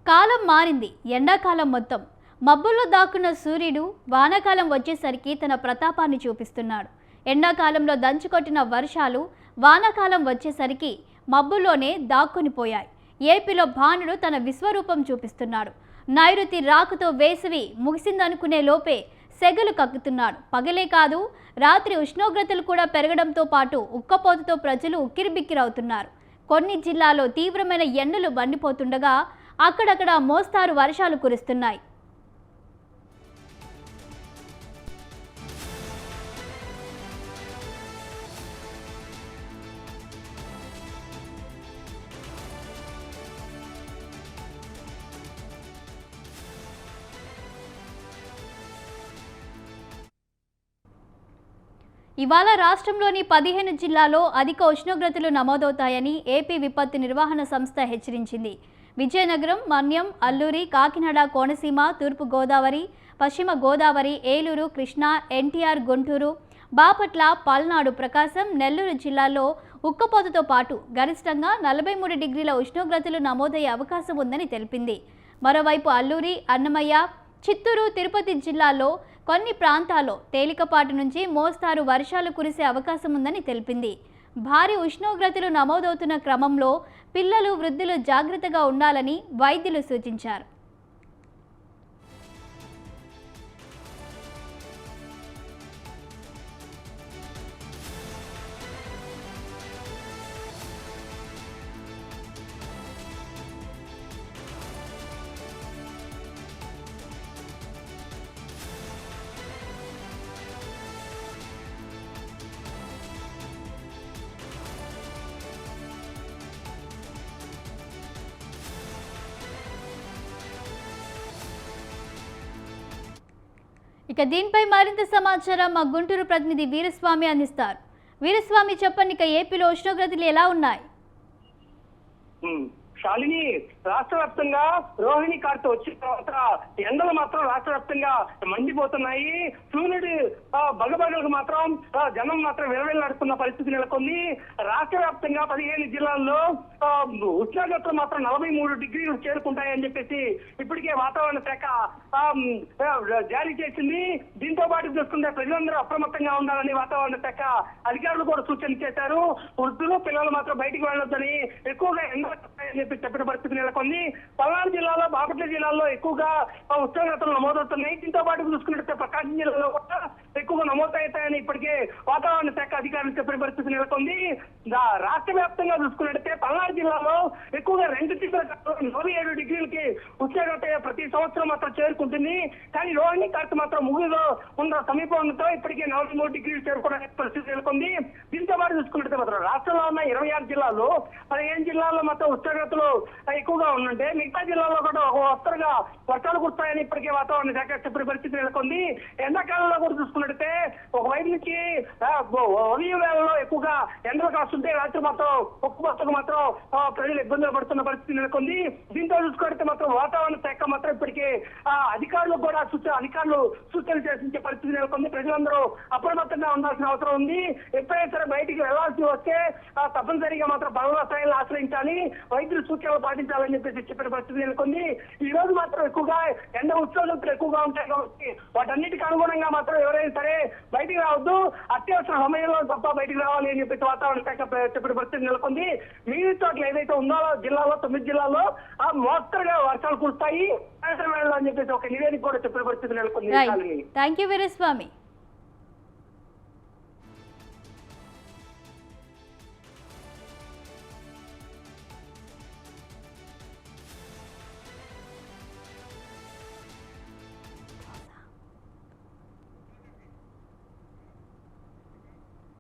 కాలం మారింది. ఎండాకాలం మొత్తం మబ్బుల్లో దాక్కున్న సూర్యుడు వానాకాలం వచ్చేసరికి తన ప్రతాపాన్ని చూపిస్తున్నాడు. ఎండాకాలంలో దంచుకొట్టిన వర్షాలు వానాకాలం వచ్చేసరికి మబ్బుల్లోనే దాక్కునిపోయాయి. ఏపీలో భానుడు తన విశ్వరూపం చూపిస్తున్నాడు. నైరుతి రాకతో వేసవి ముగిసిందనుకునే లోపే సెగలు కక్కుతున్నాడు. పగలే కాదు, రాత్రి ఉష్ణోగ్రతలు కూడా పెరగడంతో పాటు ఉక్కపోతతో ప్రజలు ఉక్కిరిబిక్కిరవుతున్నారు. కొన్ని జిల్లాల్లో తీవ్రమైన ఎండలు మండిపోతుండగా అక్కడక్కడ మోస్తారు వర్షాలు కురుస్తున్నాయి. ఇవాళ రాష్ట్రంలోని 15 జిల్లాల్లో అధిక ఉష్ణోగ్రతలు నమోదవుతాయని ఏపీ విపత్తు నిర్వహణ సంస్థ హెచ్చరించింది. విజయనగరం, మన్యం, అల్లూరి, కాకినాడ, కోనసీమ, తూర్పు గోదావరి, పశ్చిమ గోదావరి, ఏలూరు, కృష్ణా, ఎన్టీఆర్, గుంటూరు, బాపట్ల, పల్నాడు, ప్రకాశం, నెల్లూరు జిల్లాల్లో ఉక్కపోతతో పాటు గరిష్టంగా 43 డిగ్రీల ఉష్ణోగ్రతలు నమోదయ్యే అవకాశం ఉందని తెలిపింది. మరోవైపు అల్లూరి, అన్నమయ్య, చిత్తూరు, తిరుపతి జిల్లాల్లో కొన్ని ప్రాంతాల్లో తేలికపాటి నుంచి మోస్తారు వర్షాలు కురిసే అవకాశం ఉందని తెలిపింది. భారీ ఉష్ణోగ్రతలు నమోదవుతున్న క్రమంలో పిల్లలు, వృద్ధులు జాగ్రత్తగా ఉండాలని వైద్యులు సూచించారు. ఇక దీనిపై మరింత సమాచారం మా గుంటూరు ప్రతినిధి వీరస్వామి అందిస్తారు. వీరస్వామి, చెప్పండి, ఇక ఏపీలో ఉష్ణోగ్రతలు ఎలా ఉన్నాయి? శాలిని, రాష్ట్ర వ్యాప్తంగా రోహిణి కార్తె వచ్చిన తర్వాత ఎండలు మాత్రం రాష్ట్ర వ్యాప్తంగా మండిపోతున్నాయి. సూర్యుడు బగబగలకు మాత్రం జనం మాత్రం విలవిల్లాడుతున్న పరిస్థితి నెలకొంది. రాష్ట్ర వ్యాప్తంగా 15 జిల్లాల్లో ఉష్ణోగ్రతలు మాత్రం 43 డిగ్రీలు చేరుకుంటాయని చెప్పేసి ఇప్పటికే వాతావరణ శాఖ జారీ చేసింది. దీంతో పాటు చూసుకుంటే ప్రజలందరూ అప్రమత్తంగా ఉండాలని వాతావరణ శాఖ అధికారులు కూడా సూచన చేశారు. వృద్ధులు, పిల్లలు మాత్రం బయటికి వెళ్ళొద్దని, ఎక్కువగా ఎండలు చెప్పిన పరిస్థితి నెలకొంది. పల్నాడు జిల్లాలో, బాపట్ల జిల్లాలో ఎక్కువగా ఉష్ణోగ్రతలు నమోదవుతున్నాయి. దీంతో పాటు చూసుకున్నట్లయితే ప్రకాశం జిల్లాలో కూడా ఎక్కువగా నమోదవుతాయని ఇప్పటికే వాతావరణ శాఖ అధికారులు చెప్పిన పరిస్థితి నెలకొంది. రాష్ట్ర వ్యాప్తంగా చూసుకున్నట్లయితే పల్నాడు జిల్లాలో ఎక్కువగా 47 డిగ్రీలకి ఉష్ణోగ్రత ప్రతి సంవత్సరం మాత్రం చేరుకుంటుంది. కానీ రోహిణి కార్తె మాత్రం ముగిలో ఉన్న సమీపంతో ఇప్పటికే 43 డిగ్రీలు చేరుకోవడానికి పరిస్థితి నెలకొంది. దీంతో పాటు చూసుకున్నట్లయితే మాత్రం రాష్ట్రంలో ఉన్న 26 జిల్లాల్లో 15 జిల్లాల్లో మాత్రం ఉష్ణోగ్రతలు ఎక్కువగా ఉంటే మిగతా జిల్లాలో కూడా ఒక్కరుగా వర్షాలు కురుస్తాయని ఇప్పటికే వాతావరణ శాఖ చెప్పిన పరిస్థితి నెలకొంది. ఎండాకాలంలో కూడా చూసుకున్నట్లయితే ఒకవైపు నుంచి ఉదయం వేళలో ఎక్కువగా ఎండలు కాస్తుంటే రాత్రి మాత్రం ఉక్కపోతకు మాత్రం ప్రజలు ఇబ్బందులు పడుతున్న పరిస్థితి నెలకొంది. దీంతో చూసుకుంటే మాత్రం వాతావరణ శాఖ మాత్రం ఇప్పటికే అధికారులు కూడా సూచనలు చేసించే పరిస్థితి నెలకొంది. ప్రజలందరూ అప్రమత్తంగా ఉండాల్సిన అవసరం ఉంది. ఎప్పుడైనా సరే బయటికి వెళ్లాల్సి వస్తే తప్పనిసరిగా మాత్రం బలవసాయాలను ఆశ్రయించాలి, వైద్యులు సూచనలు పాటించాలని చెప్పేసి చెప్పిన పరిస్థితి నెలకొంది. ఈ రోజు మాత్రం ఎక్కువగా ఎండ ఉష్ణోగ్రతలు ఎక్కువగా ఉంటాయి కాబట్టి వాటన్నిటికి అనుగుణంగా మాత్రం ఎవరైనా సరే బయటికి రావద్దు, అత్యవసర సమయంలో తప్ప బయటికి రావాలి అని చెప్పేసి వాతావరణ శాఖ చెప్పిన పరిస్థితి నెలకొంది. మిగతా చోట్ల ఏదైతే ఉందో జిల్లాలో 9 జిల్లాల్లో మోస్తరుగా వర్షాలు కురుస్తాయి అని చెప్పేసి ఒక నివేదిక కూడా చెప్పిన పరిస్థితి నెలకొంది. Thank you Veeraswamy.